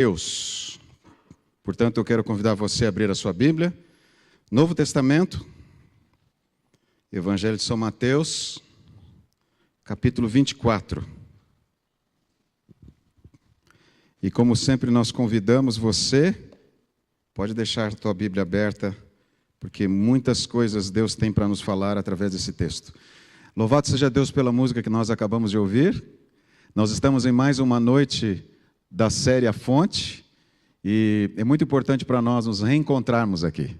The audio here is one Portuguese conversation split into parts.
Deus. Portanto, eu quero convidar você a abrir a sua Bíblia, Novo Testamento, Evangelho de São Mateus, capítulo 24. E como sempre nós convidamos você, pode deixar a tua Bíblia aberta, porque muitas coisas Deus tem para nos falar através desse texto. Louvado seja Deus pela música que nós acabamos de ouvir. Nós estamos em mais uma noite da série A Fonte, e é muito importante para nós nos reencontrarmos aqui.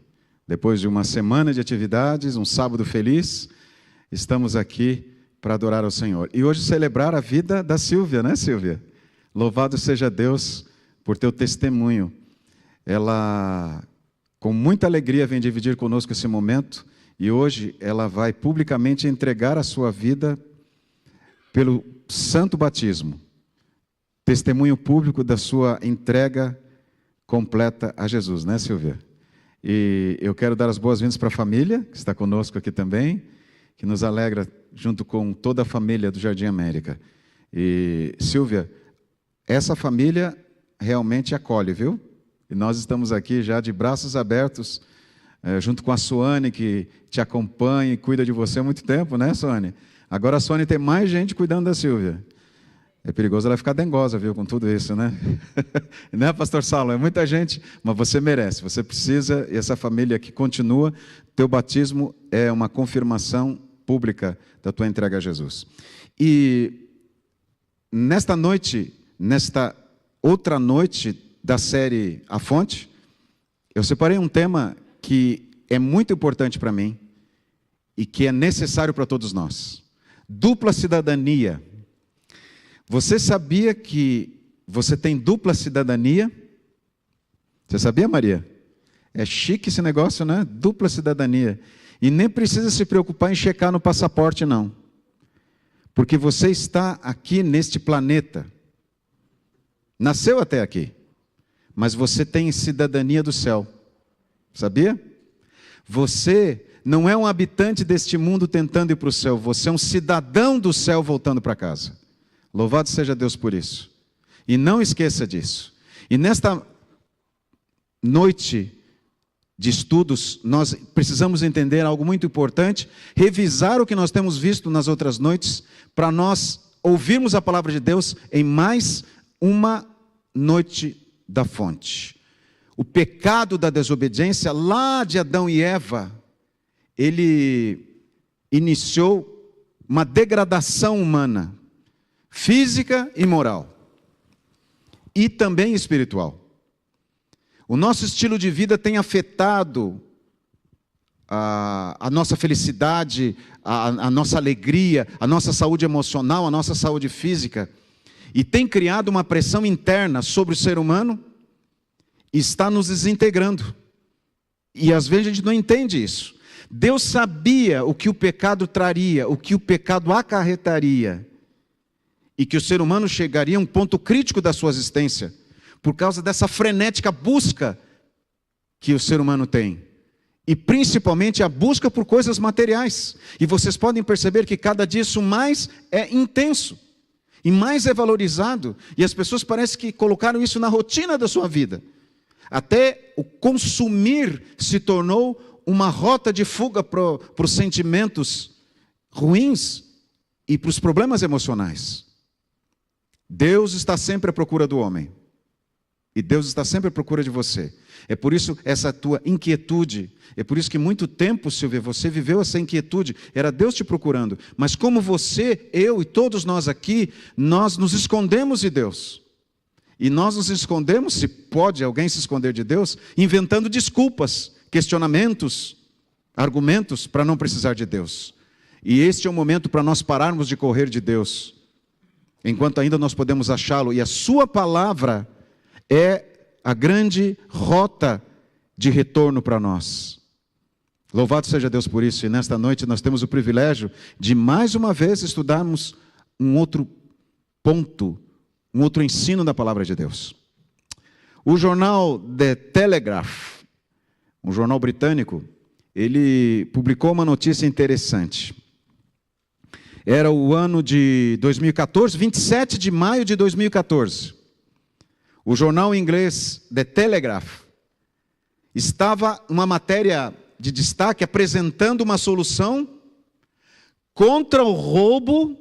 Depois de uma semana de atividades, um sábado feliz, estamos aqui para adorar ao Senhor. E hoje celebrar a vida da Silvia, né, Silvia? Louvado seja Deus por teu testemunho. Ela, com muita alegria, vem dividir conosco esse momento, e hoje ela vai publicamente entregar a sua vida pelo santo batismo. Testemunho público da sua entrega completa a Jesus, né, Silvia? E eu quero dar as boas-vindas para a família, que está conosco aqui também, que nos alegra junto com toda a família do Jardim América. E, Silvia, essa família realmente acolhe, viu? E nós estamos aqui já de braços abertos, junto com a Suane, que te acompanha e cuida de você há muito tempo, né, Suane? Agora a Suane tem mais gente cuidando da Silvia. É perigoso ela ficar dengosa, viu, com tudo isso, né? Né, pastor Saulo? É muita gente, mas você merece, você precisa, e essa família aqui continua. Teu batismo é uma confirmação pública da tua entrega a Jesus. E nesta noite, nesta outra noite da série A Fonte, eu separei um tema que é muito importante para mim e que é necessário para todos nós. Dupla cidadania. Você sabia que você tem dupla cidadania? Você sabia, Maria? É chique esse negócio, né? Dupla cidadania. E nem precisa se preocupar em checar no passaporte, não. Porque você está aqui neste planeta. Nasceu até aqui. Mas você tem cidadania do céu. Sabia? Você não é um habitante deste mundo tentando ir para o céu. Você é um cidadão do céu voltando para casa. Louvado seja Deus por isso. E não esqueça disso. E nesta noite de estudos, nós precisamos entender algo muito importante, revisar o que nós temos visto nas outras noites, para nós ouvirmos a palavra de Deus em mais uma noite da fonte. O pecado da desobediência, lá de Adão e Eva, ele iniciou uma degradação humana, física e moral, e também espiritual. O nosso estilo de vida tem afetado a nossa felicidade, a nossa alegria, a nossa saúde emocional, a nossa saúde física, e tem criado uma pressão interna sobre o ser humano, e está nos desintegrando. E às vezes a gente não entende isso. Deus sabia o que o pecado traria, o que o pecado acarretaria, e que o ser humano chegaria a um ponto crítico da sua existência, por causa dessa frenética busca que o ser humano tem. E principalmente a busca por coisas materiais. E vocês podem perceber que cada dia isso mais é intenso. E mais é valorizado. E as pessoas parecem que colocaram isso na rotina da sua vida. Até o consumir se tornou uma rota de fuga para os sentimentos ruins e para os problemas emocionais. Deus está sempre à procura do homem. E Deus está sempre à procura de você. É por isso essa tua inquietude. É por isso que muito tempo, Silvia, você viveu essa inquietude. Era Deus te procurando. Mas como você, eu e todos nós aqui, nós nos escondemos de Deus. E nós nos escondemos, se pode alguém se esconder de Deus, inventando desculpas, questionamentos, argumentos para não precisar de Deus. E este é o momento para nós pararmos de correr de Deus, enquanto ainda nós podemos achá-lo. E a sua palavra é a grande rota de retorno para nós. Louvado seja Deus por isso. E nesta noite nós temos o privilégio de mais uma vez estudarmos um outro ponto, um outro ensino da palavra de Deus. O jornal The Telegraph, um jornal britânico, ele publicou uma notícia interessante. Era o ano de 2014, 27 de maio de 2014. O jornal inglês The Telegraph estava uma matéria de destaque apresentando uma solução contra o roubo,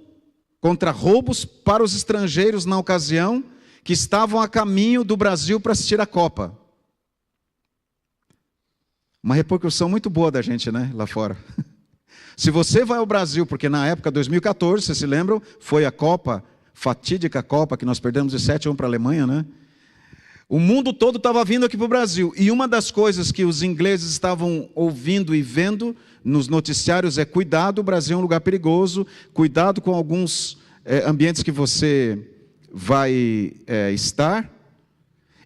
contra roubos para os estrangeiros na ocasião que estavam a caminho do Brasil para assistir a Copa. Uma repercussão muito boa da gente, né, lá fora. Se você vai ao Brasil, porque na época, 2014, vocês se lembram, foi a Copa, fatídica Copa, que nós perdemos de 7-1 para a Alemanha, né? O mundo todo estava vindo aqui para o Brasil. E uma das coisas que os ingleses estavam ouvindo e vendo nos noticiários é: cuidado, o Brasil é um lugar perigoso, cuidado com alguns ambientes que você vai estar.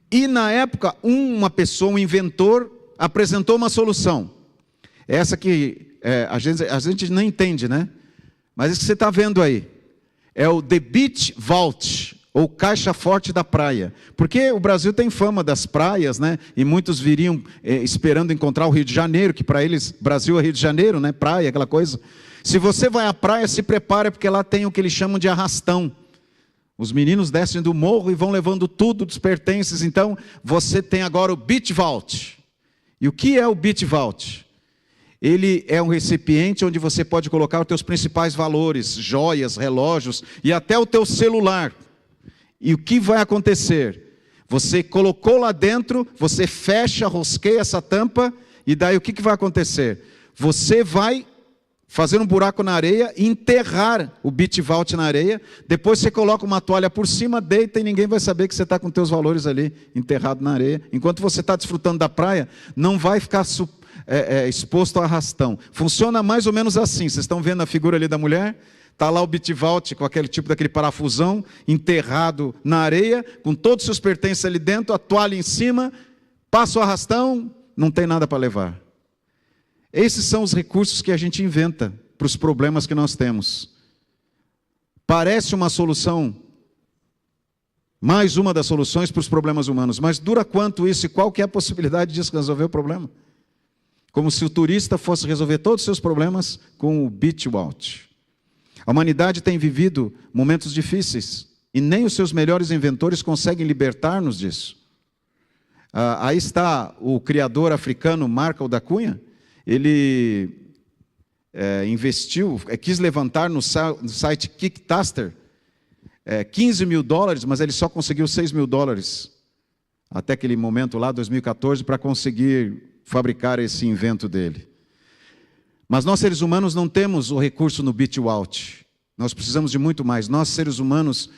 E na época, uma pessoa, um inventor, apresentou uma solução. Essa que a gente não entende, né? Mas isso que você está vendo aí é o The Beach Vault, ou caixa forte da praia. Porque o Brasil tem fama das praias, né? E muitos viriam esperando encontrar o Rio de Janeiro, que para eles, Brasil é Rio de Janeiro, né? Praia, aquela coisa. Se você vai à praia, se prepare, porque lá tem o que eles chamam de arrastão. Os meninos descem do morro e vão levando tudo dos pertences. Então, você tem agora o Beach Vault. E o que é o Beach Vault? Ele é um recipiente onde você pode colocar os teus principais valores, joias, relógios e até o teu celular. E o que vai acontecer? Você colocou lá dentro, você fecha, rosqueia essa tampa, e daí o que vai acontecer? Você vai fazer um buraco na areia e enterrar o Beach Vault na areia. Depois você coloca uma toalha por cima, deita e ninguém vai saber que você está com teus valores ali enterrado na areia. Enquanto você está desfrutando da praia, não vai ficar exposto a arrastão. Funciona mais ou menos assim. Vocês estão vendo a figura ali da mulher? Está lá o Beach Vault com aquele tipo daquele parafusão enterrado na areia, com todos os seus pertences ali dentro, a toalha em cima, passa o arrastão, não tem nada para levar. Esses são os recursos que a gente inventa para os problemas que nós temos. Parece uma solução, mais uma das soluções para os problemas humanos, mas dura quanto isso e qual que é a possibilidade disso resolver o problema? Como se o turista fosse resolver todos os seus problemas com o Beach Vault. A humanidade tem vivido momentos difíceis e nem os seus melhores inventores conseguem libertar-nos disso. Aí está o criador africano Marco da Cunha. Ele investiu, quis levantar no site Kickstarter $15 mil, mas ele só conseguiu $6 mil até aquele momento lá, 2014, para conseguir fabricar esse invento dele. Mas nós, seres humanos, não temos o recurso no Beach Vault. Nós precisamos de muito mais. Nós, seres humanos,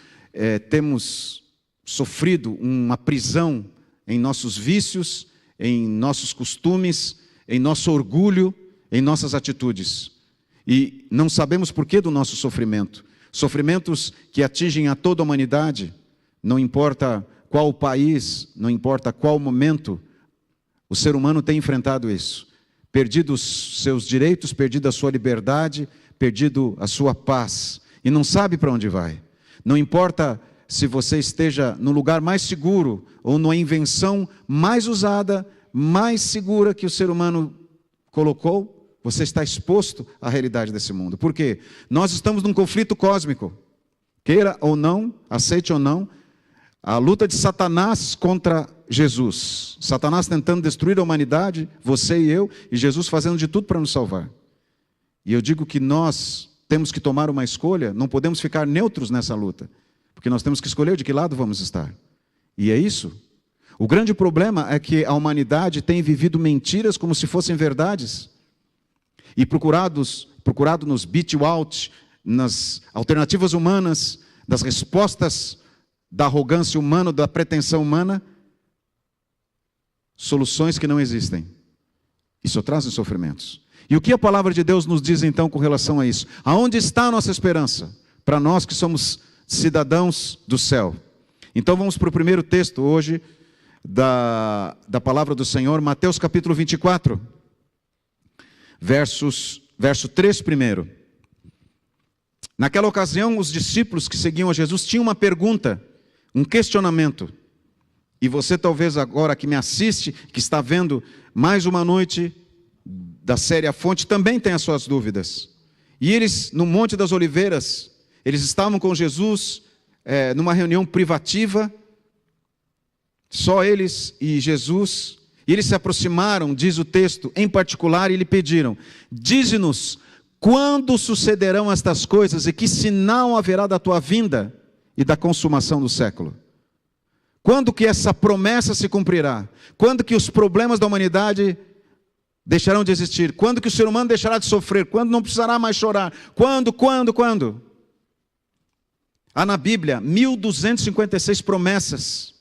temos sofrido uma prisão em nossos vícios, em nossos costumes, em nosso orgulho, em nossas atitudes. E não sabemos porquê do nosso sofrimento. Sofrimentos que atingem a toda a humanidade, não importa qual país, não importa qual momento, o ser humano tem enfrentado isso. Perdido os seus direitos, perdido a sua liberdade, perdido a sua paz. E não sabe para onde vai. Não importa se você esteja no lugar mais seguro ou numa invenção mais usada, mais segura que o ser humano colocou, você está exposto à realidade desse mundo. Por quê? Nós estamos num conflito cósmico. Queira ou não, aceite ou não, a luta de Satanás contra Jesus. Satanás tentando destruir a humanidade, você e eu, e Jesus fazendo de tudo para nos salvar. E eu digo que nós temos que tomar uma escolha, não podemos ficar neutros nessa luta, porque nós temos que escolher de que lado vamos estar. E é isso. O grande problema é que a humanidade tem vivido mentiras como se fossem verdades. E procurado nos Beach Vault, nas alternativas humanas, das respostas da arrogância humana, da pretensão humana, soluções que não existem. Isso traz sofrimentos. E o que a palavra de Deus nos diz então com relação a isso? Aonde está a nossa esperança? Para nós que somos cidadãos do céu. Então vamos para o primeiro texto hoje da palavra do Senhor, Mateus capítulo 24, verso 3 primeiro. Naquela ocasião, os discípulos que seguiam a Jesus tinham uma pergunta, um questionamento. E você talvez agora que me assiste, que está vendo mais uma noite da série A Fonte, também tem as suas dúvidas. E eles, no Monte das Oliveiras, eles estavam com Jesus numa reunião privativa, só eles e Jesus. E eles se aproximaram, diz o texto, em particular, e lhe pediram: dize-nos, quando sucederão estas coisas e que sinal haverá da tua vinda e da consumação do século? Quando que essa promessa se cumprirá? Quando que os problemas da humanidade deixarão de existir? Quando que o ser humano deixará de sofrer? Quando não precisará mais chorar? Quando? Há na Bíblia 1256 promessas.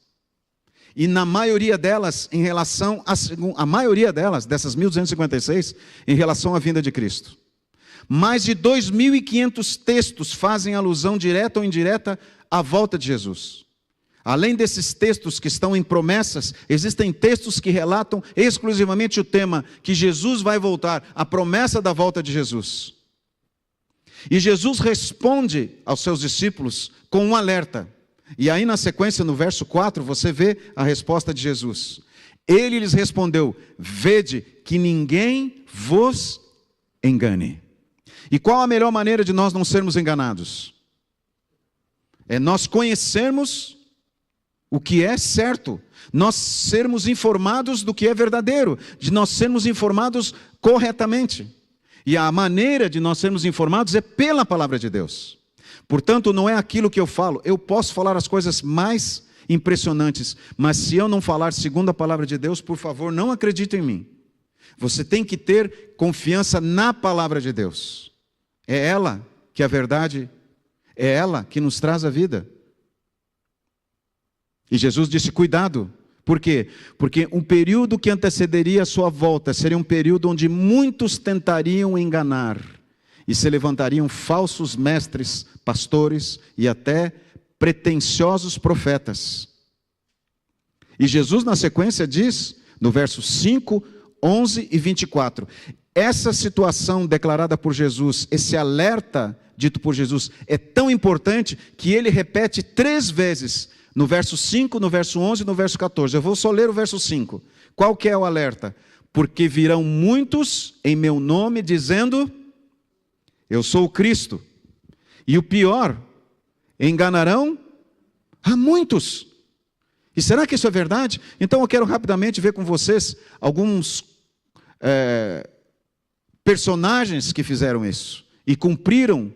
E na maioria delas, em relação a maioria delas, dessas 1256, em relação à vinda de Cristo. Mais de 2.500 textos fazem alusão direta ou indireta à volta de Jesus. Além desses textos que estão em promessas, existem textos que relatam exclusivamente o tema que Jesus vai voltar, a promessa da volta de Jesus. E Jesus responde aos seus discípulos com um alerta. E aí na sequência, no verso 4, você vê a resposta de Jesus. Ele lhes respondeu: vede que ninguém vos engane. E qual a melhor maneira de nós não sermos enganados? É nós conhecermos o que é certo, nós sermos informados do que é verdadeiro, de nós sermos informados corretamente. E a maneira de nós sermos informados é pela palavra de Deus. Portanto, não é aquilo que eu falo. Eu posso falar as coisas mais impressionantes, mas se eu não falar segundo a palavra de Deus, por favor, não acredite em mim. Você tem que ter confiança na palavra de Deus. É ela que é a verdade, é ela que nos traz a vida. E Jesus disse: cuidado. Por quê? Porque um período que antecederia a sua volta seria um período onde muitos tentariam enganar e se levantariam falsos mestres, pastores e até pretensiosos profetas. E Jesus na sequência diz, no verso 5, 11 e 24, essa situação declarada por Jesus, esse alerta dito por Jesus é tão importante que ele repete 3 vezes, no verso 5, no verso 11 e no verso 14. Eu vou só ler o verso 5. Qual que é o alerta? Porque virão muitos em meu nome dizendo: eu sou o Cristo. E o pior, enganarão a muitos. E será que isso é verdade? Então eu quero rapidamente ver com vocês alguns personagens que fizeram isso e cumpriram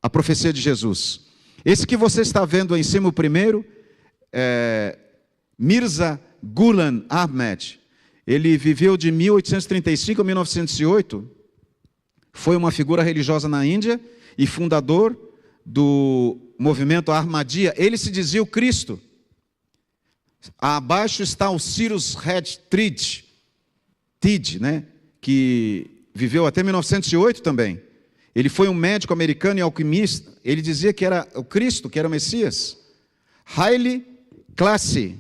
a profecia de Jesus. Esse que você está vendo aí em cima, o primeiro, Mirza Ghulam Ahmed. Ele viveu de 1835 a 1908, foi uma figura religiosa na Índia e fundador do movimento Ahmadiyya. Ele se dizia o Cristo. Abaixo está o Cyrus Red Tidd, né, que viveu até 1908 também. Ele foi um médico americano e alquimista. Ele dizia que era o Cristo, que era o Messias. Haile Selassie,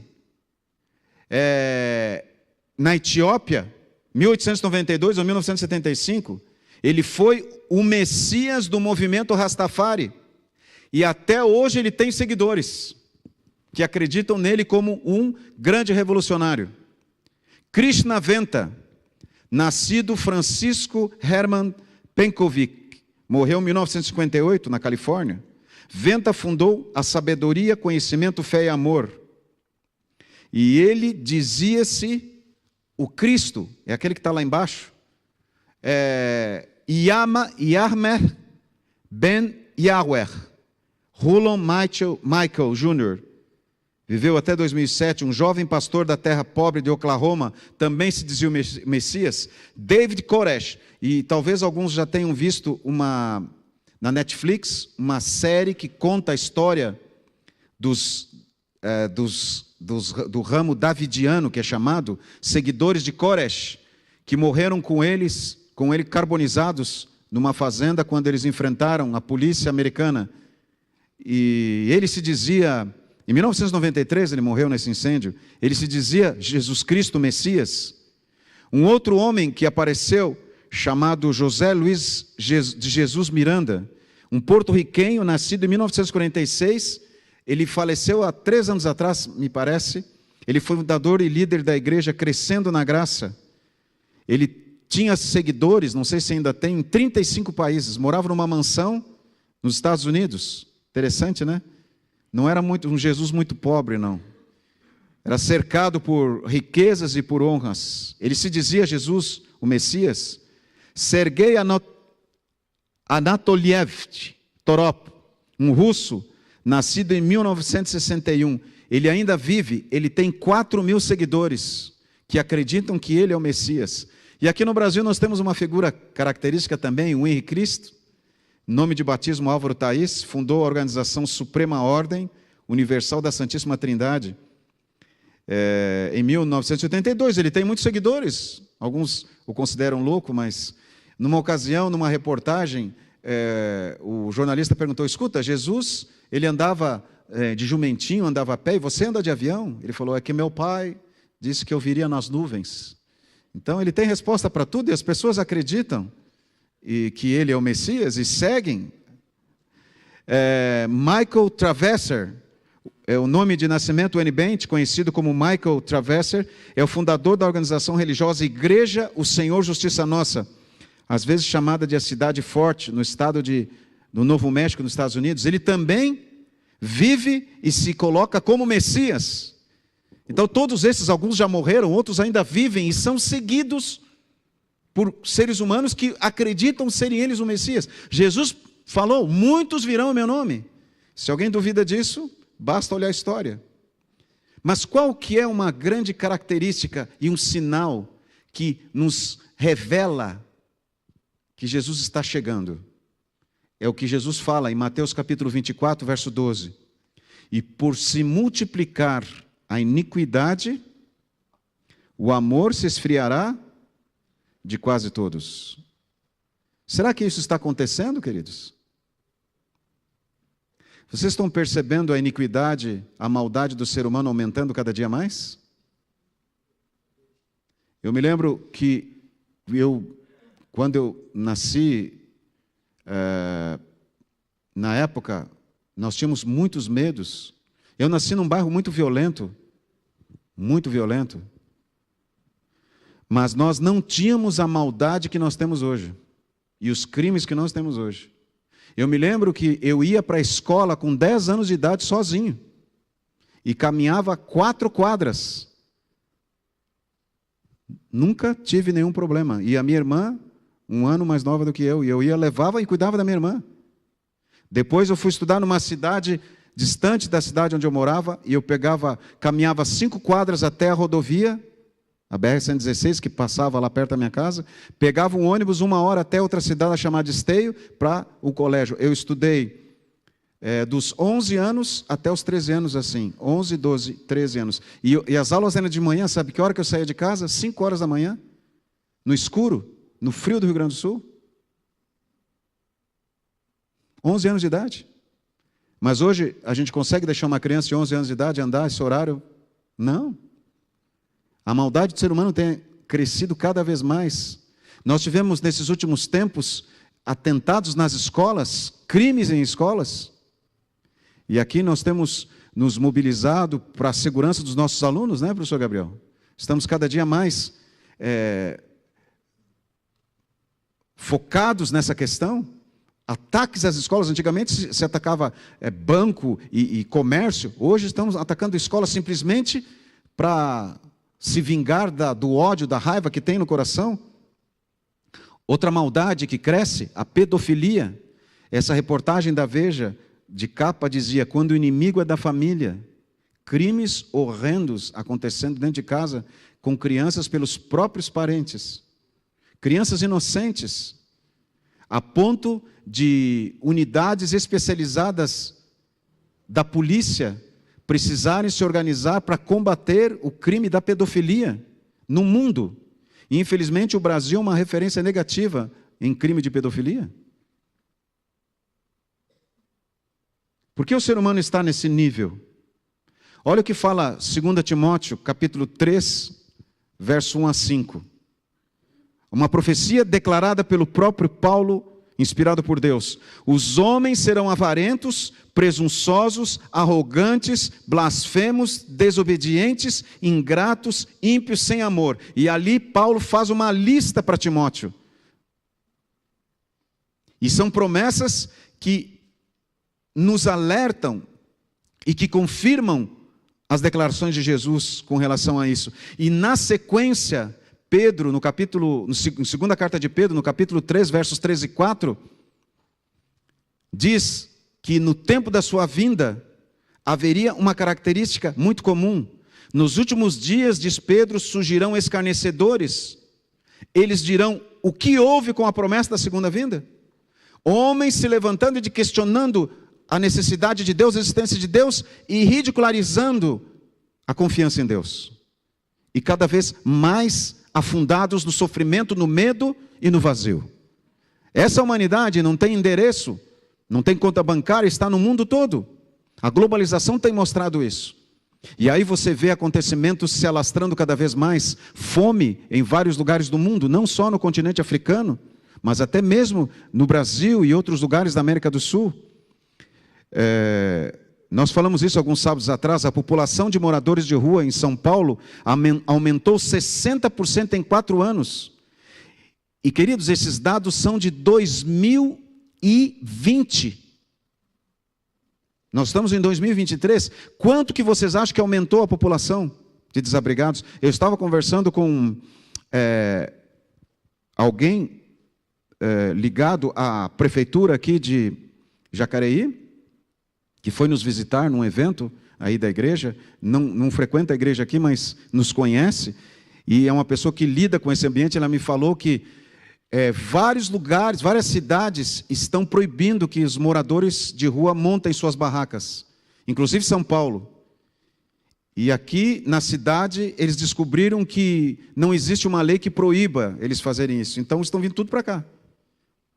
na Etiópia, 1892 ou 1975, ele foi o Messias do movimento Rastafari. E até hoje ele tem seguidores que acreditam nele como um grande revolucionário. Krishnaventa, nascido Francisco Hermann Penkovic, morreu em 1958, na Califórnia. Venta fundou a Sabedoria, Conhecimento, Fé e Amor. E ele dizia-se o Cristo, é aquele que está lá embaixo. Yarmer Ben Yahwer. Rulon Michael Jr., viveu até 2007, um jovem pastor da terra pobre de Oklahoma, também se dizia o Messias. David Koresh, e talvez alguns já tenham visto na Netflix, uma série que conta a história do ramo davidiano, que é chamado, seguidores de Koresh, que morreram com ele carbonizados numa fazenda quando eles enfrentaram a polícia americana. E ele se dizia, em 1993 ele morreu nesse incêndio, ele se dizia Jesus Cristo Messias. Um outro homem que apareceu, chamado José Luiz de Jesus Miranda, um porto-riquenho nascido em 1946, ele faleceu há 3 anos atrás, me parece. Ele foi fundador e líder da igreja Crescendo na Graça. Ele tinha seguidores, não sei se ainda tem, em 35 países, morava numa mansão nos Estados Unidos. Interessante, né? Não era um Jesus muito pobre, não. era cercado por riquezas e por honras. Ele se dizia, Jesus, o Messias, Sergei Anatolievich Torop, um russo, nascido em 1961. Ele ainda vive, ele tem 4.000 seguidores que acreditam que ele é o Messias. E aqui no Brasil nós temos uma figura característica também, o Henri Cristo, nome de batismo Álvaro Thaís, fundou a organização Suprema Ordem Universal da Santíssima Trindade. Em 1982, ele tem muitos seguidores, alguns o consideram louco, mas numa ocasião, numa reportagem, o jornalista perguntou, escuta, Jesus, ele andava de jumentinho, andava a pé, e você anda de avião? Ele falou, é que meu pai disse que eu viria nas nuvens. Então ele tem resposta para tudo, e as pessoas acreditam que ele é o Messias e seguem. Michael Traverser, é o nome de nascimento, N. Bent, conhecido como Michael Traverser, é o fundador da organização religiosa Igreja O Senhor Justiça Nossa, às vezes chamada de a Cidade Forte, no estado do Novo México, nos Estados Unidos. Ele também vive e se coloca como Messias. Então todos esses, alguns já morreram, outros ainda vivem e são seguidos por seres humanos que acreditam serem eles o Messias. Jesus falou, muitos virão em meu nome. Se alguém duvida disso, basta olhar a história. Mas qual que é uma grande característica e um sinal que nos revela que Jesus está chegando? É o que Jesus fala em Mateus capítulo 24, verso 12. E por se multiplicar a iniquidade, o amor se esfriará de quase todos. Será que isso está acontecendo, queridos? Vocês estão percebendo a iniquidade, a maldade do ser humano aumentando cada dia mais? Eu me lembro que quando eu nasci, na época, nós tínhamos muitos medos. Eu nasci num bairro muito violento, mas nós não tínhamos a maldade que nós temos hoje, e os crimes que nós temos hoje. Eu me lembro que eu ia para a escola com 10 anos de idade sozinho, e caminhava 4 quadras. Nunca tive nenhum problema. E a minha irmã, 1 ano mais nova do que eu, e eu ia, levava e cuidava da minha irmã. Depois eu fui estudar numa cidade distante da cidade onde eu morava, e eu caminhava 5 quadras até a rodovia, a BR-116, que passava lá perto da minha casa, pegava um ônibus 1 hora até outra cidade chamada Esteio, para o colégio. Eu estudei dos 11 anos até os 13 anos, assim, 11, 12, 13 anos. E as aulas eram de manhã, sabe que hora que eu saía de casa? 5 horas da manhã, no escuro, no frio do Rio Grande do Sul. 11 anos de idade. Mas hoje a gente consegue deixar uma criança de 11 anos de idade andar esse horário? Não. A maldade do ser humano tem crescido cada vez mais. Nós tivemos nesses últimos tempos atentados nas escolas, crimes em escolas. E aqui nós temos nos mobilizado para a segurança dos nossos alunos, né, professor Gabriel? Estamos cada dia mais focados nessa questão. Ataques às escolas, antigamente se atacava banco e comércio, hoje estamos atacando escolas simplesmente para se vingar do ódio, da raiva que tem no coração. Outra maldade que cresce, a pedofilia. Essa reportagem da Veja, de capa, dizia, quando o inimigo é da família, crimes horrendos acontecendo dentro de casa, com crianças pelos próprios parentes, crianças inocentes, a ponto de unidades especializadas da polícia precisarem se organizar para combater o crime da pedofilia no mundo. E, infelizmente, o Brasil é uma referência negativa em crime de pedofilia. Por que o ser humano está nesse nível? Olha o que fala 2 Timóteo, capítulo 3, verso 1 a 5. Uma profecia declarada pelo próprio Paulo, inspirado por Deus. Os homens serão avarentos, presunçosos, arrogantes, blasfemos, desobedientes, ingratos, ímpios, sem amor. E ali Paulo faz uma lista para Timóteo. E são promessas que nos alertam e que confirmam as declarações de Jesus com relação a isso. E na sequência, Pedro, na segunda carta de Pedro, no capítulo 3, versos 13 e 4, diz que no tempo da sua vinda, haveria uma característica muito comum. Nos últimos dias, diz Pedro, surgirão escarnecedores. Eles dirão: o que houve com a promessa da segunda vinda? Homens se levantando e questionando a necessidade de Deus, a existência de Deus, e ridicularizando a confiança em Deus. E cada vez mais afundados no sofrimento, no medo e no vazio. Essa humanidade não tem endereço, não tem conta bancária, está no mundo todo. A globalização tem mostrado isso. E aí você vê acontecimentos se alastrando cada vez mais, fome em vários lugares do mundo, não só no continente africano, mas até mesmo no Brasil e outros lugares da América do Sul. Nós falamos isso alguns sábados atrás. A população de moradores de rua em São Paulo aumentou 60% em 4 anos. E, queridos, esses dados são de 2020. Nós estamos em 2023. Quanto que vocês acham que aumentou a população de desabrigados? Eu estava conversando com alguém ligado à prefeitura aqui de Jacareí, que foi nos visitar num evento aí da igreja, não frequenta a igreja aqui, mas nos conhece, e é uma pessoa que lida com esse ambiente. Ela me falou que vários lugares, várias cidades estão proibindo que os moradores de rua montem suas barracas, inclusive São Paulo. E aqui na cidade eles descobriram que não existe uma lei que proíba eles fazerem isso, então estão vindo tudo para cá.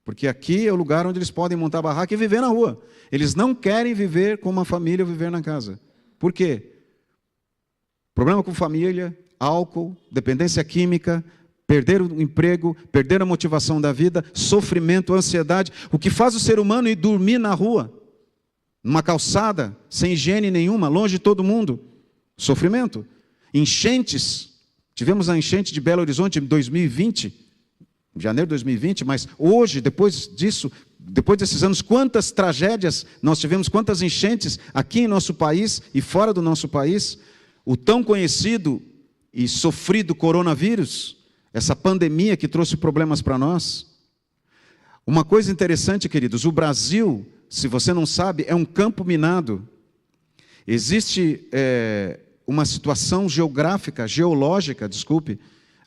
Porque aqui é o lugar onde eles podem montar barraca e viver na rua. Eles não querem viver com uma família, viver na casa. Por quê? Problema com família, álcool, dependência química, perder o emprego, perder a motivação da vida, sofrimento, ansiedade. O que faz o ser humano ir dormir na rua, numa calçada, sem higiene nenhuma, longe de todo mundo? Sofrimento. Enchentes. Tivemos a enchente de Belo Horizonte em 2020, em janeiro de 2020, mas hoje, depois disso, depois desses anos, quantas tragédias nós tivemos, quantas enchentes aqui em nosso país e fora do nosso país. O tão conhecido e sofrido coronavírus, essa pandemia que trouxe problemas para nós. Uma coisa interessante, queridos, o Brasil, se você não sabe, é um campo minado. Existe uma situação geológica,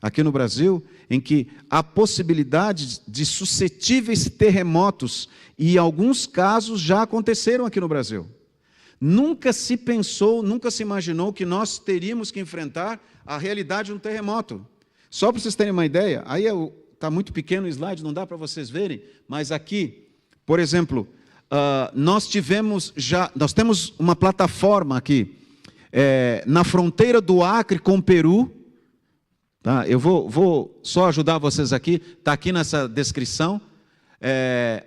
aqui no Brasil, em que há possibilidade de suscetíveis terremotos, e alguns casos já aconteceram aqui no Brasil. Nunca se pensou, nunca se imaginou que nós teríamos que enfrentar a realidade de um terremoto. Só para vocês terem uma ideia, aí está muito pequeno o slide, não dá para vocês verem, mas aqui, por exemplo, nós temos uma plataforma aqui, na fronteira do Acre com o Peru. Tá, eu vou só ajudar vocês aqui, está aqui nessa descrição.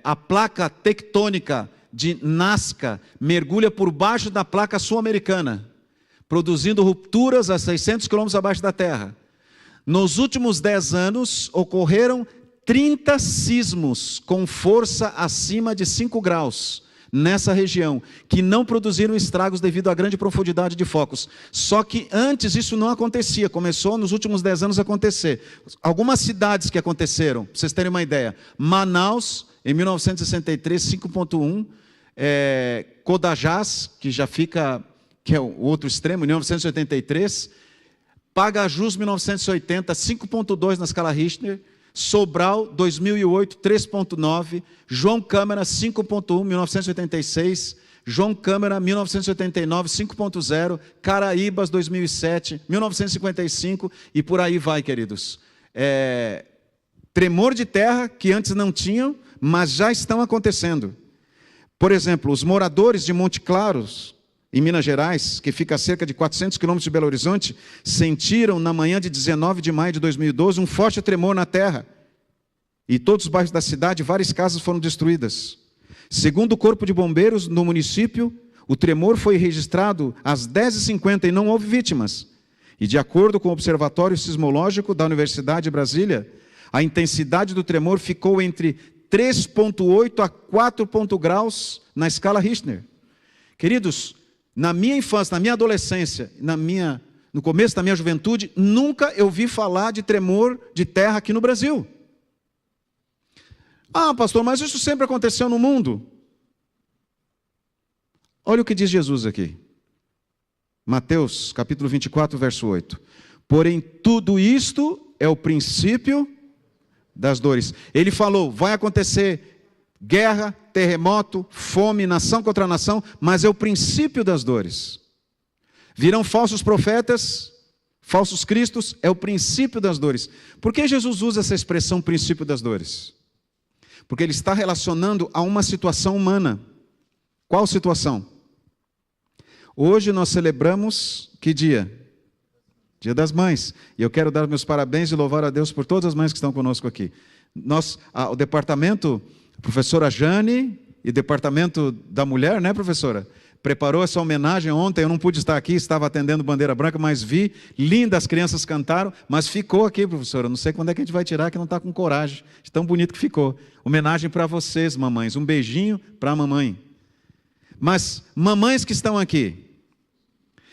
A placa tectônica de Nazca mergulha por baixo da placa sul-americana, produzindo rupturas a 600 quilômetros abaixo da terra. Nos últimos 10 anos, ocorreram 30 sismos com força acima de 5 graus nessa região, que não produziram estragos devido à grande profundidade de focos. Só que antes isso não acontecia, começou nos últimos 10 anos a acontecer. Algumas cidades que aconteceram, para vocês terem uma ideia: Manaus, em 1963, 5.1, Codajás, que é o outro extremo, em 1983, Pagajus, 1980, 5.2 na escala Richter, Sobral, 2008, 3.9, João Câmara, 5.1, 1986, João Câmara, 1989, 5.0, Caraíbas, 2007, 1955, e por aí vai, queridos. Tremor de terra que antes não tinham, mas já estão acontecendo. Por exemplo, os moradores de Monte Claros, em Minas Gerais, que fica a cerca de 400 quilômetros de Belo Horizonte, sentiram na manhã de 19 de maio de 2012 um forte tremor na terra. E todos os bairros da cidade, várias casas foram destruídas. Segundo o Corpo de Bombeiros, no município, o tremor foi registrado às 10h50 e não houve vítimas. E de acordo com o Observatório Sismológico da Universidade de Brasília, a intensidade do tremor ficou entre 3.8 a 4 graus na escala Richter. Queridos, na minha infância, na minha adolescência, no começo da minha juventude, nunca eu vi falar de tremor de terra aqui no Brasil. Ah, pastor, mas isso sempre aconteceu no mundo. Olha o que diz Jesus aqui. Mateus, capítulo 24, verso 8. Porém, tudo isto é o princípio das dores. Ele falou, vai acontecer guerra, terremoto, fome, nação contra nação, mas é o princípio das dores. Virão falsos profetas, falsos cristos, é o princípio das dores. Por que Jesus usa essa expressão princípio das dores? Porque ele está relacionando a uma situação humana. Qual situação? Hoje nós celebramos que dia? Dia das Mães. E eu quero dar meus parabéns e louvar a Deus por todas as mães que estão conosco aqui. O departamento, a professora Jane e o departamento da mulher, né, professora? Preparou essa homenagem ontem, eu não pude estar aqui, estava atendendo bandeira branca, mas vi, linda, as crianças cantaram, mas ficou aqui, professora, não sei quando é que a gente vai tirar, que não está com coragem, de tão bonito que ficou. Homenagem para vocês, mamães, um beijinho para a mamãe. Mas, mamães que estão aqui,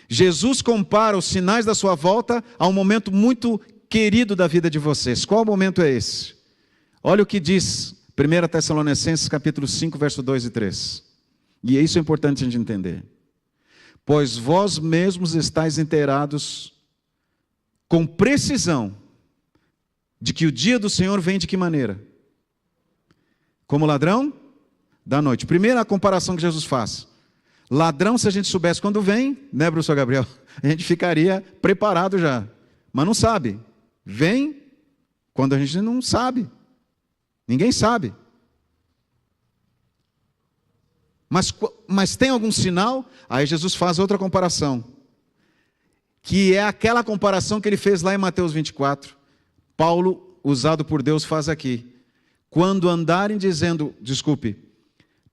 Jesus compara os sinais da sua volta a um momento muito querido da vida de vocês. Qual momento é esse? Olha o que diz 1 Tessalonicenses capítulo 5, verso 2 e 3. E isso é importante a gente entender. Pois vós mesmos estáis inteirados com precisão de que o dia do Senhor vem de que maneira? Como ladrão da noite. Primeira comparação que Jesus faz. Ladrão, se a gente soubesse quando vem, né, professor Gabriel? A gente ficaria preparado já. Mas não sabe. Vem quando a gente não sabe. Ninguém sabe. Mas tem algum sinal? Aí Jesus faz outra comparação. Que é aquela comparação que ele fez lá em Mateus 24. Paulo, usado por Deus, faz aqui. Quando andarem dizendo,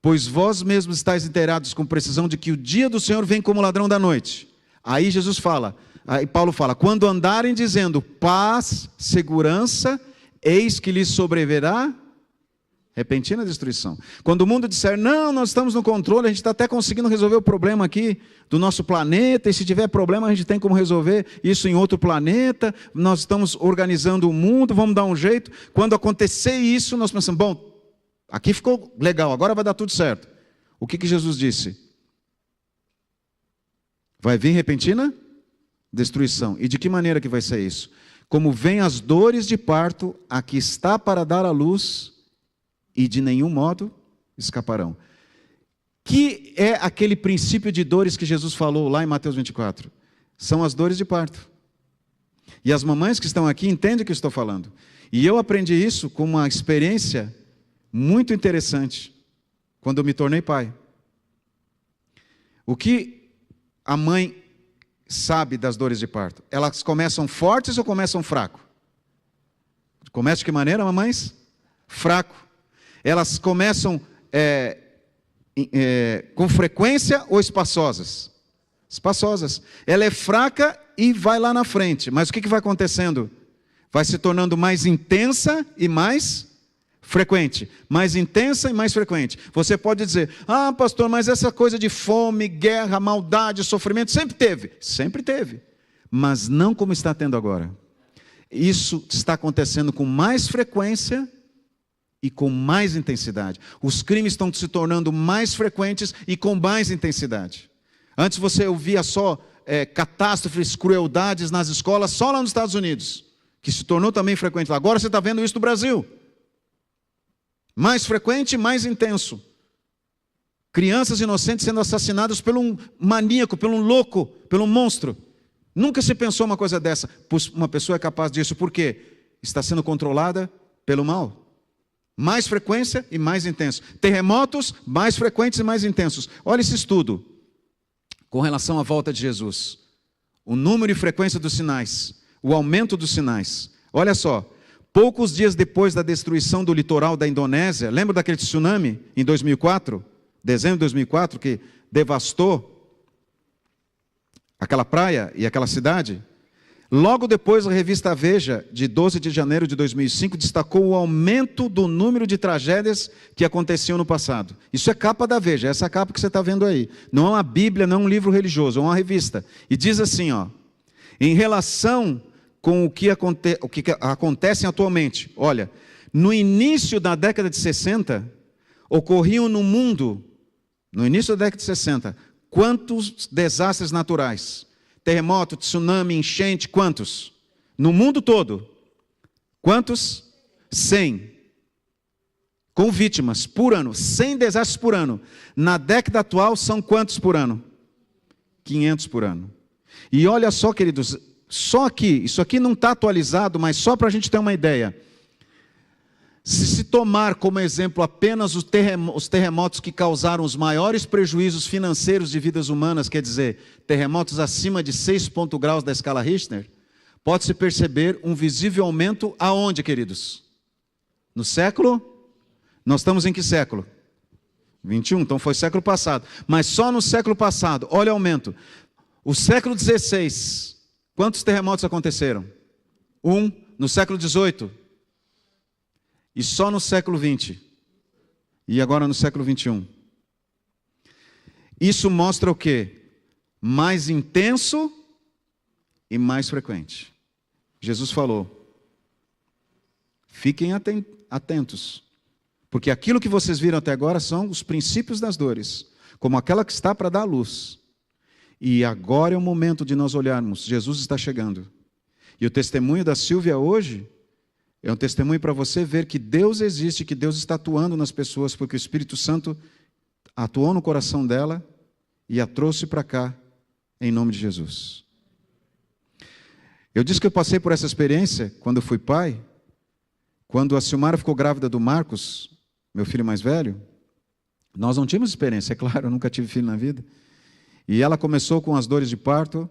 pois vós mesmos estáis inteirados com precisão de que o dia do Senhor vem como ladrão da noite. Aí Jesus fala, aí Paulo fala, quando andarem dizendo paz, segurança, eis que lhes sobrevirá repentina destruição. Quando o mundo disser, não, nós estamos no controle, a gente está até conseguindo resolver o problema aqui do nosso planeta, e se tiver problema a gente tem como resolver isso em outro planeta, nós estamos organizando o mundo, vamos dar um jeito. Quando acontecer isso, nós pensamos, bom, aqui ficou legal, agora vai dar tudo certo. O que Jesus disse? Vai vir repentina destruição. E de que maneira que vai ser isso? Como vem as dores de parto, a que está para dar à luz, e de nenhum modo escaparão. Que é aquele princípio de dores que Jesus falou lá em Mateus 24? São as dores de parto. E as mamães que estão aqui entendem o que eu estou falando. E eu aprendi isso com uma experiência muito interessante, quando eu me tornei pai. O que a mãe sabe das dores de parto? Elas começam fortes ou começam fraco? Começam de que maneira, mamães? Fraco. Elas começam com frequência ou espaçosas? Espaçosas. Ela é fraca e vai lá na frente. Mas o que vai acontecendo? Vai se tornando mais intensa e mais frequente. Mais intensa e mais frequente. Você pode dizer, ah, pastor, mas essa coisa de fome, guerra, maldade, sofrimento, sempre teve. Sempre teve. Mas não como está tendo agora. Isso está acontecendo com mais frequência e com mais intensidade. Os crimes estão se tornando mais frequentes e com mais intensidade. Antes você ouvia só catástrofes, crueldades nas escolas, só lá nos Estados Unidos, que se tornou também frequente lá. Agora você está vendo isso no Brasil. Mais frequente e mais intenso. Crianças inocentes sendo assassinadas por um maníaco, por um louco, por um monstro. Nunca se pensou uma coisa dessa. Uma pessoa é capaz disso. Por quê? Está sendo controlada pelo mal. Mais frequência e mais intenso. Terremotos, mais frequentes e mais intensos. Olha esse estudo com relação à volta de Jesus. O número e frequência dos sinais. O aumento dos sinais. Olha só. Poucos dias depois da destruição do litoral da Indonésia, lembra daquele tsunami em 2004? Dezembro de 2004, que devastou aquela praia e aquela cidade? Logo depois, a revista Veja, de 12 de janeiro de 2005, destacou o aumento do número de tragédias que aconteciam no passado. Isso é capa da Veja, essa capa que você está vendo aí. Não é uma Bíblia, não é um livro religioso, é uma revista. E diz assim, ó, em relação com o que acontece atualmente, olha, no início da década de 60, ocorriam no mundo, no início da década de 60, quantos desastres naturais? Terremoto, tsunami, enchente, quantos? No mundo todo. Quantos? 100. Com vítimas por ano. 100 desastres por ano. Na década atual, são quantos por ano? 500 por ano. E olha só, queridos, só aqui, isso aqui não está atualizado, mas só para a gente ter uma ideia. Se tomar como exemplo apenas os terremotos que causaram os maiores prejuízos financeiros de vidas humanas, quer dizer, terremotos acima de 6 graus da escala Richter, pode-se perceber um visível aumento aonde, queridos? No século? Nós estamos em que século? 21, então foi século passado. Mas só no século passado, olha o aumento. O século 16, quantos terremotos aconteceram? 1. No século 18. E só no século 20. E agora no século 21. Isso mostra o quê? Mais intenso e mais frequente. Jesus falou, fiquem atentos, porque aquilo que vocês viram até agora são os princípios das dores, como aquela que está para dar luz. E agora é o momento de nós olharmos, Jesus está chegando. E o testemunho da Silvia hoje é um testemunho para você ver que Deus existe, que Deus está atuando nas pessoas, porque o Espírito Santo atuou no coração dela e a trouxe para cá, em nome de Jesus. Eu disse que eu passei por essa experiência quando eu fui pai, quando a Silmara ficou grávida do Marcos, meu filho mais velho. Nós não tínhamos experiência, é claro, eu nunca tive filho na vida. E ela começou com as dores de parto,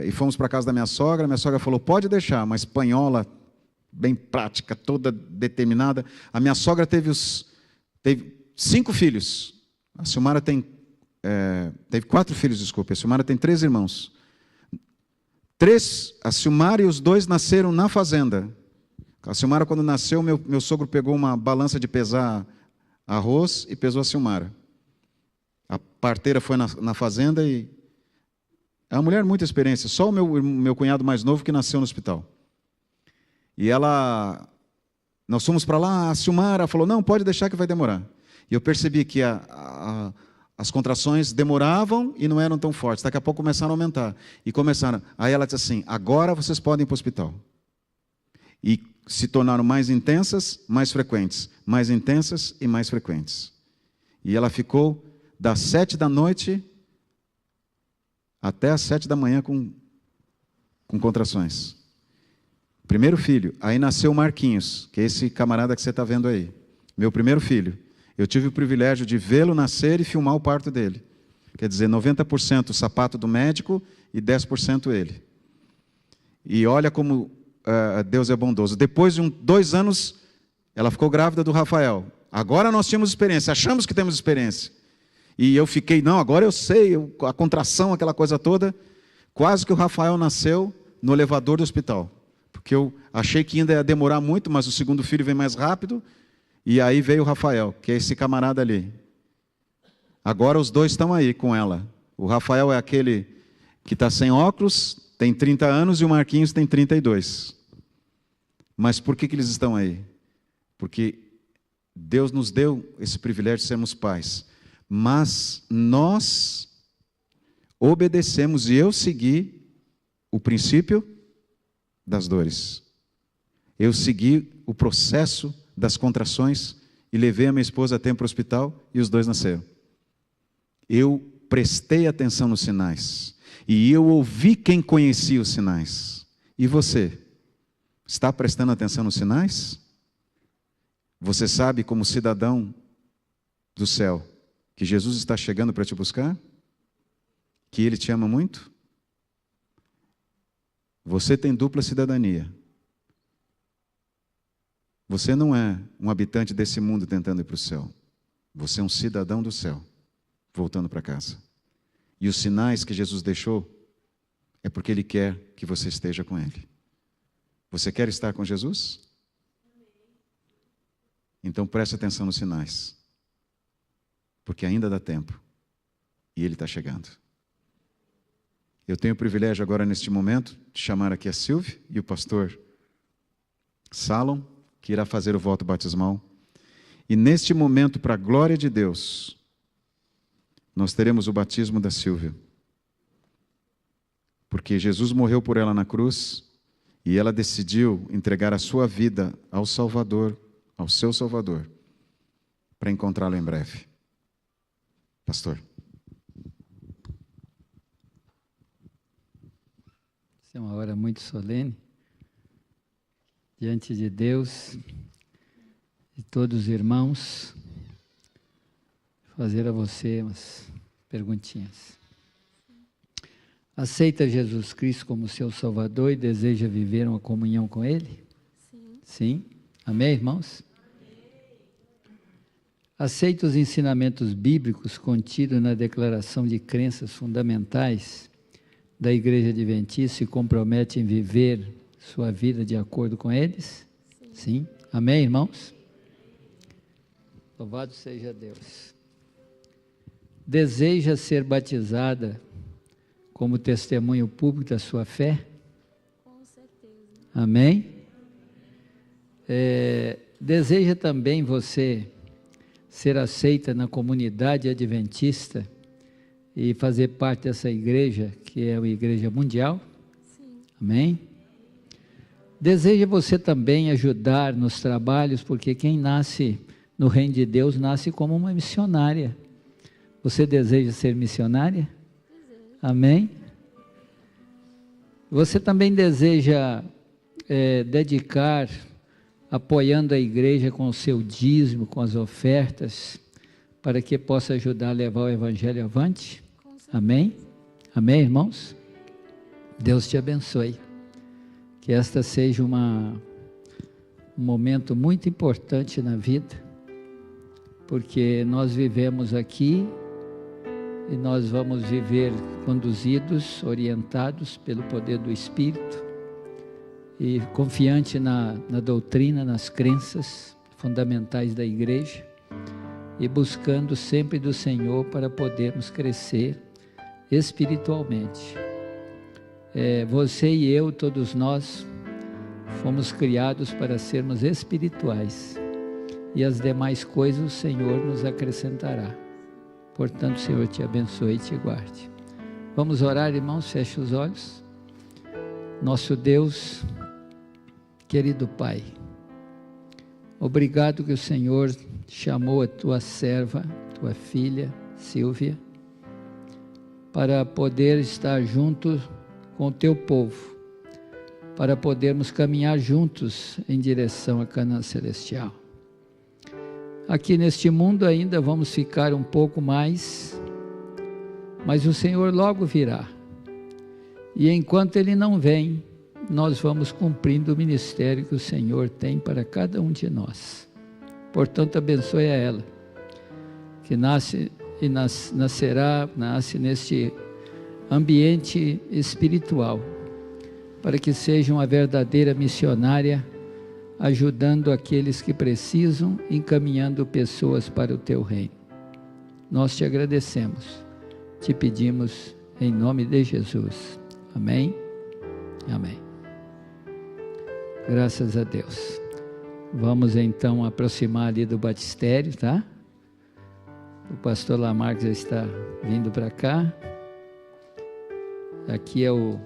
e fomos para a casa da minha sogra falou, pode deixar, uma espanhola, bem prática, toda determinada. A minha sogra teve 5 filhos. A Silmara teve 4 filhos, desculpe. A Silmara tem 3 irmãos. A Silmara e os 2 nasceram na fazenda. A Silmara, quando nasceu, meu sogro pegou uma balança de pesar arroz e pesou a Silmara. A parteira foi na fazenda e... É uma mulher de muita experiência. Só o meu cunhado mais novo que nasceu no hospital. E nós fomos para lá, a Silmara falou, não, pode deixar que vai demorar. E eu percebi que as contrações demoravam e não eram tão fortes. Daqui a pouco começaram a aumentar. Aí ela disse assim, agora vocês podem ir para o hospital. E se tornaram mais intensas, mais frequentes. Mais intensas e mais frequentes. E ela ficou das 7 da noite até as 7 da manhã com contrações. Primeiro filho, aí nasceu o Marquinhos, que é esse camarada que você está vendo aí. Meu primeiro filho. Eu tive o privilégio de vê-lo nascer e filmar o parto dele. Quer dizer, 90% o sapato do médico e 10% ele. E olha como Deus é bondoso. Depois de 2 anos, ela ficou grávida do Rafael. Agora nós tínhamos experiência, achamos que temos experiência. E eu fiquei, não, agora eu sei, a contração, aquela coisa toda. Quase que o Rafael nasceu no elevador do hospital. Porque eu achei que ainda ia demorar muito, mas o segundo filho vem mais rápido. E aí veio o Rafael, que é esse camarada ali. Agora os 2 estão aí com ela. O Rafael é aquele que está sem óculos, tem 30 anos, e o Marquinhos tem 32. Mas por que eles estão aí? Porque Deus nos deu esse privilégio de sermos pais. Mas nós obedecemos, e eu segui o princípio das dores. Eu segui o processo das contrações e levei a minha esposa a tempo para o hospital e os 2 nasceram. Eu prestei atenção nos sinais e eu ouvi quem conhecia os sinais. E você? Está prestando atenção nos sinais? Você sabe, como cidadão do céu, que Jesus está chegando para te buscar? Que Ele te ama muito? Você tem dupla cidadania. Você não é um habitante desse mundo tentando ir para o céu. Você é um cidadão do céu, voltando para casa. E os sinais que Jesus deixou é porque Ele quer que você esteja com Ele. Você quer estar com Jesus? Então preste atenção nos sinais, porque ainda dá tempo e Ele está chegando. Eu tenho o privilégio agora, neste momento, de chamar aqui a Silvia e o pastor Salom, que irá fazer o voto batismal. E neste momento, para a glória de Deus, nós teremos o batismo da Silvia. Porque Jesus morreu por ela na cruz e ela decidiu entregar a sua vida ao Salvador, ao seu Salvador, para encontrá-lo em breve. Pastor. Essa é uma hora muito solene, diante de Deus e todos os irmãos, fazer a você umas perguntinhas. Aceita Jesus Cristo como seu Salvador e deseja viver uma comunhão com Ele? Sim. Sim? Amém, irmãos? Aceita os ensinamentos bíblicos contidos na Declaração de Crenças Fundamentais da Igreja Adventista e compromete em viver sua vida de acordo com eles? Sim. Sim? Amém, irmãos? Louvado seja Deus. Deseja ser batizada como testemunho público da sua fé? Com certeza. Amém? Deseja também você ser aceita na comunidade adventista e fazer parte dessa igreja, que é a Igreja Mundial? Sim. Amém? Deseja você também ajudar nos trabalhos, porque quem nasce no reino de Deus nasce como uma missionária. Você deseja ser missionária? Desejo. Amém? Você também deseja dedicar, apoiando a igreja com o seu dízimo, com as ofertas, para que possa ajudar a levar o evangelho avante? Amém? Amém, irmãos? Deus te abençoe. Que esta seja um momento muito importante na vida, porque nós vivemos aqui e nós vamos viver conduzidos, orientados pelo poder do Espírito e confiante na doutrina, nas crenças fundamentais da igreja e buscando sempre do Senhor para podermos crescer espiritualmente. Você e eu, todos nós, fomos criados para sermos espirituais e as demais coisas o Senhor nos acrescentará. Portanto, o Senhor te abençoe e te guarde. Vamos orar, irmãos, feche os olhos. Nosso Deus, querido Pai, obrigado que o Senhor chamou a tua serva, tua filha, Silvia, para poder estar junto com o teu povo, para podermos caminhar juntos em direção a Canaã Celestial. Aqui neste mundo ainda vamos ficar um pouco mais, mas o Senhor logo virá. E enquanto Ele não vem, nós vamos cumprindo o ministério que o Senhor tem para cada um de nós. Portanto, abençoe a ela, que nasce neste ambiente espiritual, para que seja uma verdadeira missionária, ajudando aqueles que precisam, encaminhando pessoas para o teu reino. Nós te agradecemos, te pedimos em nome de Jesus. Amém? Amém. Graças a Deus. Vamos então aproximar ali do batistério, tá? O pastor Lamarck já está vindo para cá. Aqui é o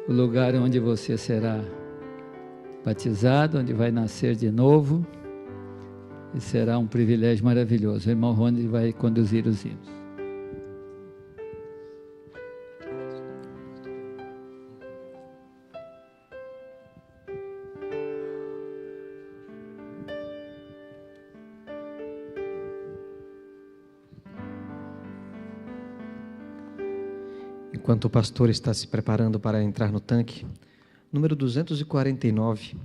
lugar onde você será batizado, onde vai nascer de novo, e será um privilégio maravilhoso. O irmão Rony vai conduzir os hinos. Enquanto o pastor está se preparando para entrar no tanque, número 249,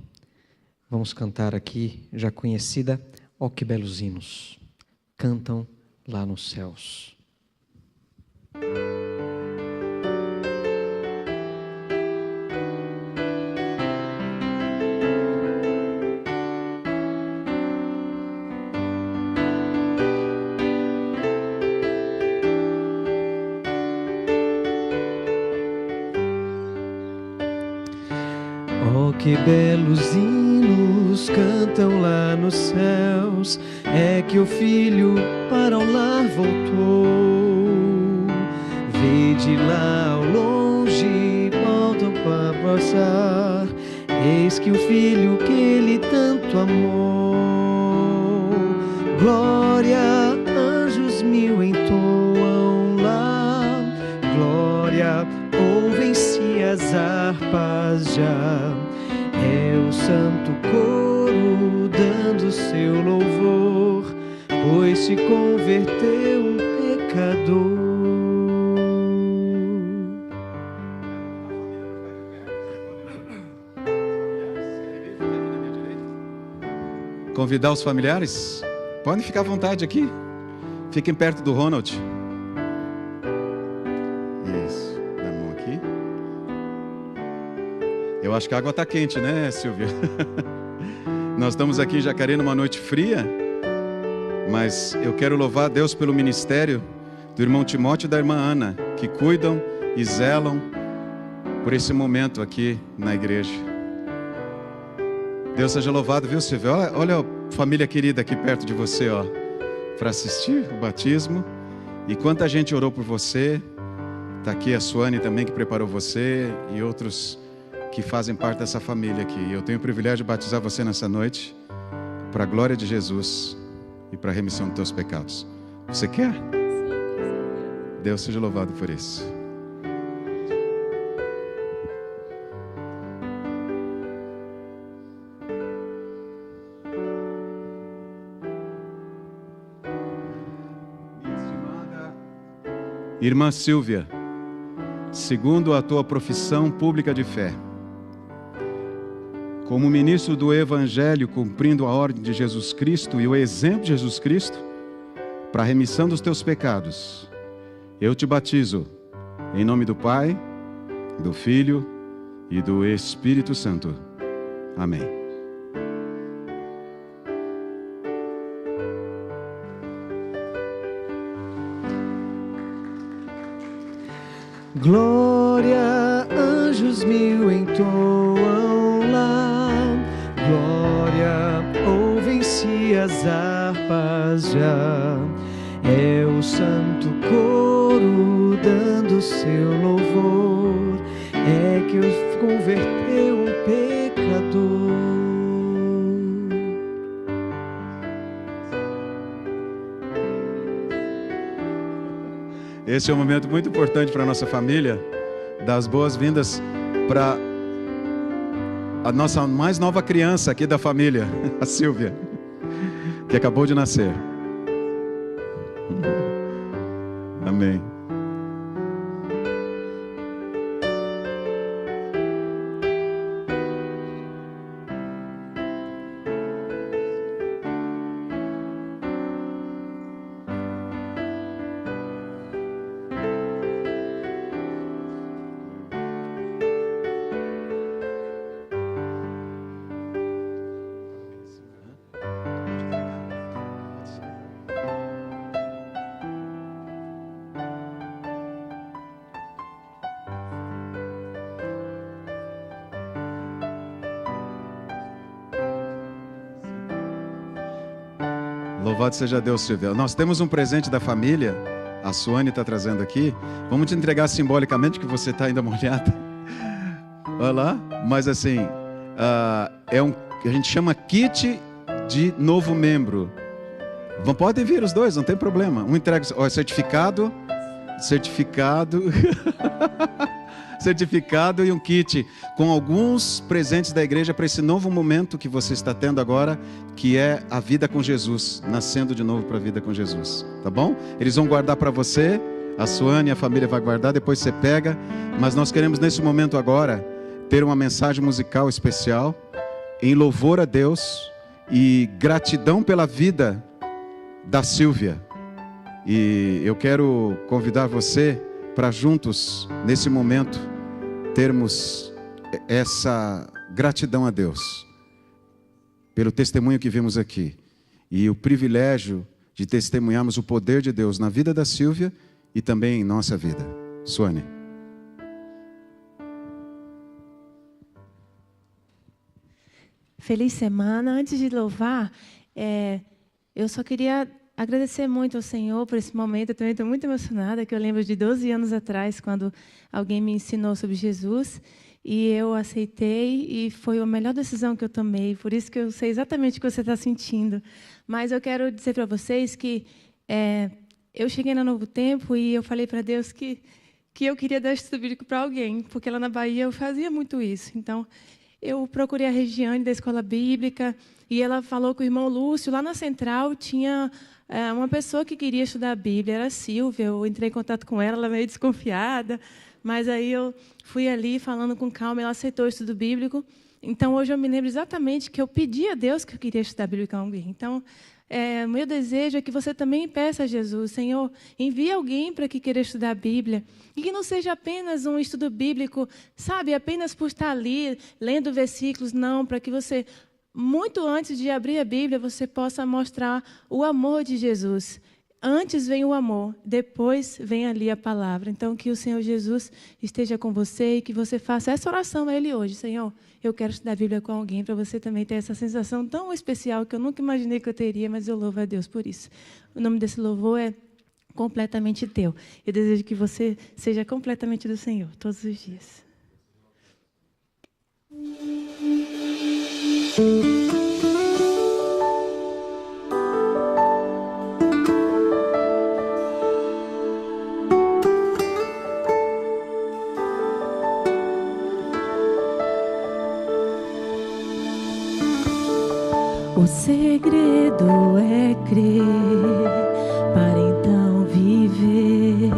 vamos cantar aqui, já conhecida, Ó que belos hinos, cantam lá nos céus. que belos hinos cantam lá nos céus, é que o filho para o lar voltou. Vede lá ao longe, voltam para passar, eis que o filho que ele tanto amou. Glória, anjos mil entoam lá, glória, ouvem-se as harpas já. É o santo coro dando seu louvor, pois se converteu um pecador. Convidar os familiares? Podem ficar à vontade aqui. Fiquem perto do Ronald. Isso, dá a mão aqui. Eu acho que a água está quente, né, Silvia? Nós estamos aqui em Jacareí numa noite fria, mas eu quero louvar a Deus pelo ministério do irmão Timóteo e da irmã Ana, que cuidam e zelam por esse momento aqui na igreja. Deus seja louvado, viu, Silvia? Olha a família querida aqui perto de você, ó, para assistir o batismo. E quanta gente orou por você. Está aqui a Suane também, que preparou você, e outros que fazem parte dessa família aqui. Eu tenho o privilégio de batizar você nessa noite, para a glória de Jesus e para a remissão dos teus pecados. Você quer? Deus seja louvado por isso. Irmã Silvia, segundo a tua profissão pública de fé, como ministro do Evangelho, cumprindo a ordem de Jesus Cristo e o exemplo de Jesus Cristo, para a remissão dos teus pecados, eu te batizo em nome do Pai, do Filho e do Espírito Santo. Amém. Glória, anjos mil entoam lá, glória, ouvem-se as harpas já. É o santo coro dando seu louvor, é que os converteu um pecador. Esse é um momento muito importante para a nossa família, dar as boas-vindas para a nossa mais nova criança aqui da família, a Silvia, que acabou de nascer. Amém. Louvado seja Deus, Silvia. Nós temos um presente da família, a Suane está trazendo aqui. Vamos te entregar simbolicamente, que você está ainda molhada. Olha lá. Mas assim, a gente chama kit de novo membro. Podem vir os dois, não tem problema. Um entrega, certificado certificado e um kit com alguns presentes da igreja para esse novo momento que você está tendo agora, que é a vida com Jesus, nascendo de novo para a vida com Jesus, tá bom? Eles vão guardar para você, a Suane e a família vai guardar, depois você pega, mas nós queremos nesse momento agora ter uma mensagem musical especial em louvor a Deus e gratidão pela vida da Silvia. E eu quero convidar você para juntos, nesse momento, termos essa gratidão a Deus pelo testemunho que vimos aqui e o privilégio de testemunharmos o poder de Deus na vida da Silvia e também em nossa vida. Suane. Feliz semana. Antes de louvar, eu só queria agradecer muito ao Senhor por esse momento. Eu também estou muito emocionada, que eu lembro de 12 anos atrás, quando alguém me ensinou sobre Jesus, e eu aceitei, e foi a melhor decisão que eu tomei. Por isso que eu sei exatamente o que você está sentindo. Mas eu quero dizer para vocês que eu cheguei no Novo Tempo e eu falei para Deus que eu queria dar estudo bíblico para alguém, porque lá na Bahia eu fazia muito isso. Então, eu procurei a Regiane da Escola Bíblica e ela falou com o irmão Lúcio. Lá na Central tinha uma pessoa que queria estudar a Bíblia, era a Silvia. Eu entrei em contato com ela, ela meio desconfiada, mas aí eu fui ali falando com calma, ela aceitou o estudo bíblico. Então, hoje eu me lembro exatamente que eu pedi a Deus que eu queria estudar a Bíblia com alguém. Então, o meu desejo é que você também peça a Jesus: Senhor, envie alguém para que queira estudar a Bíblia. E que não seja apenas um estudo bíblico, sabe, apenas por estar ali, lendo versículos, não, para que você, muito antes de abrir a Bíblia, você possa mostrar o amor de Jesus. Antes vem o amor, depois vem ali a palavra. Então, que o Senhor Jesus esteja com você e que você faça essa oração a Ele hoje: Senhor, eu quero estudar a Bíblia com alguém, para você também ter essa sensação tão especial que eu nunca imaginei que eu teria, mas eu louvo a Deus por isso. O nome desse louvor é Completamente Teu. Eu desejo que você seja completamente do Senhor, todos os dias. O segredo é crer, para então viver.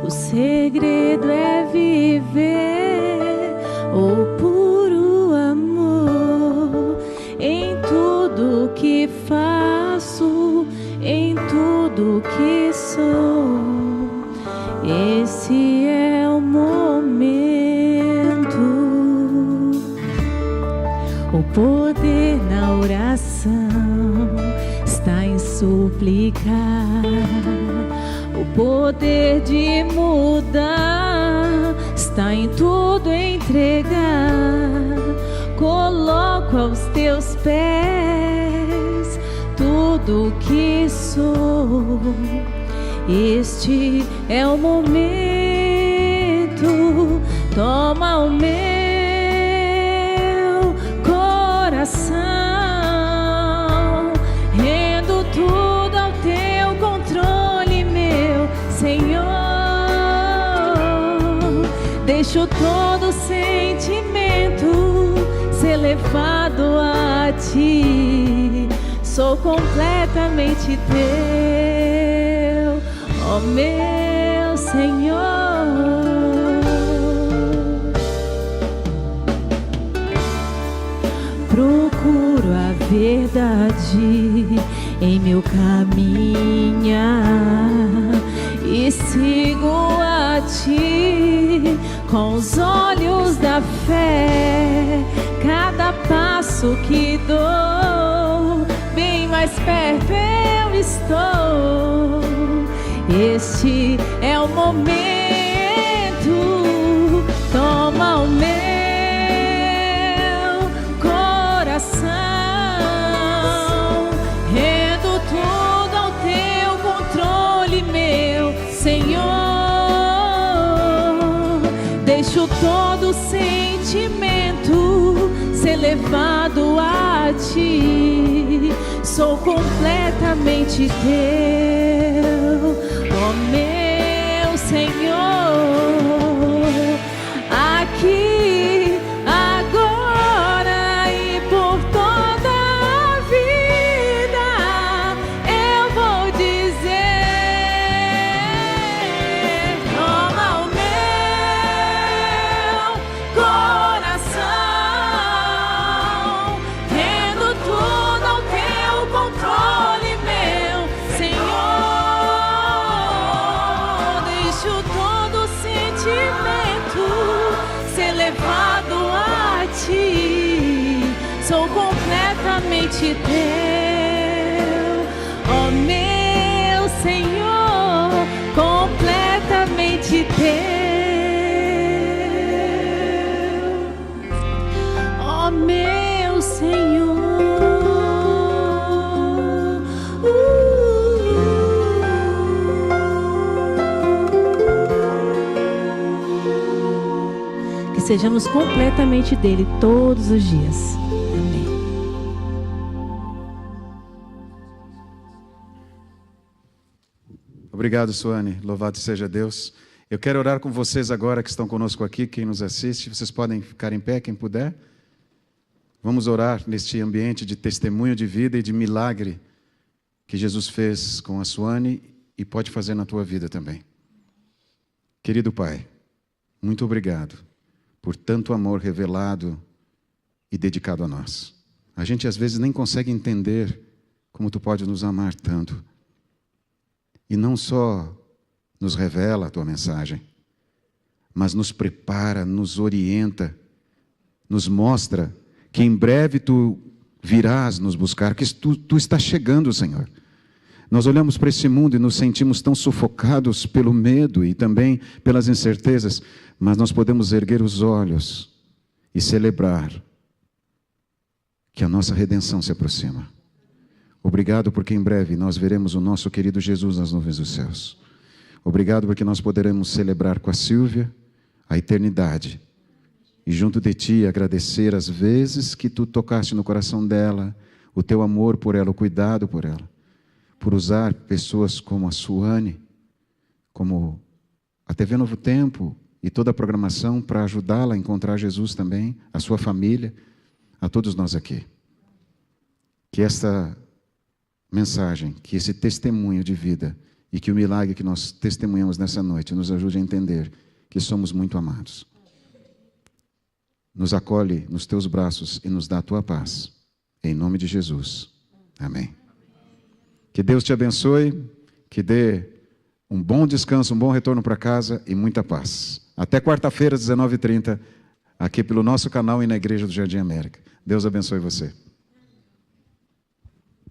O segredo é viver o puro amor em tudo que faço, em tudo que sou. Esse é o momento. O poder na oração está em suplicar. O poder de mudar está em tudo entregar. Coloco aos teus pés tudo que sou. Este é o momento. Toma o meu coração, rendo tudo ao teu controle, meu Senhor. Deixo todo sentimento ser levado a ti. Sou completamente teu, ó meu Senhor. Procuro a verdade em meu caminhar e sigo a ti com os olhos da fé. Cada passo que dou, bem mais perto eu estou. Este é o momento. Toma o meu coração, rendo tudo ao teu controle, meu Senhor. Deixo todo sentimento ser levado a ti. Sou completamente teu, ó meu Senhor. Aqui, agora e por toda a vida eu vou dizer: toma o meu coração, rendo tudo ao teu controle, meu Senhor. Deixo todo sentimento ser levado a ti. Sou completamente teu, ó meu Senhor, completamente teu, ó meu Senhor. sejamos completamente dele todos os dias. Amém. Obrigado, Suane. Louvado seja Deus. Eu quero orar com vocês agora que estão conosco aqui, quem nos assiste. Vocês podem ficar em pé, quem puder. Vamos orar neste ambiente de testemunho de vida e de milagre que Jesus fez com a Suane e pode fazer na tua vida também. Querido Pai, muito obrigado por tanto amor revelado e dedicado a nós. A gente às vezes nem consegue entender como Tu pode nos amar tanto. E não só nos revela a Tua mensagem, mas nos prepara, nos orienta, nos mostra que em breve Tu virás nos buscar, que Tu estás chegando, Senhor. Nós olhamos para esse mundo e nos sentimos tão sufocados pelo medo e também pelas incertezas, mas nós podemos erguer os olhos e celebrar que a nossa redenção se aproxima. Obrigado porque em breve nós veremos o nosso querido Jesus nas nuvens dos céus. Obrigado porque nós poderemos celebrar com a Silvia a eternidade e junto de Ti agradecer as vezes que Tu tocaste no coração dela, o Teu amor por ela, o cuidado por ela, por usar pessoas como a Suane, como a TV Novo Tempo e toda a programação para ajudá-la a encontrar Jesus também, a sua família, a todos nós aqui. Que esta mensagem, que esse testemunho de vida e que o milagre que nós testemunhamos nessa noite nos ajude a entender que somos muito amados. Nos acolhe nos Teus braços e nos dá a Tua paz. Em nome de Jesus. Amém. Que Deus te abençoe, que dê um bom descanso, um bom retorno para casa e muita paz. Até quarta-feira, às 19h30, aqui pelo nosso canal e na Igreja do Jardim América. Deus abençoe você.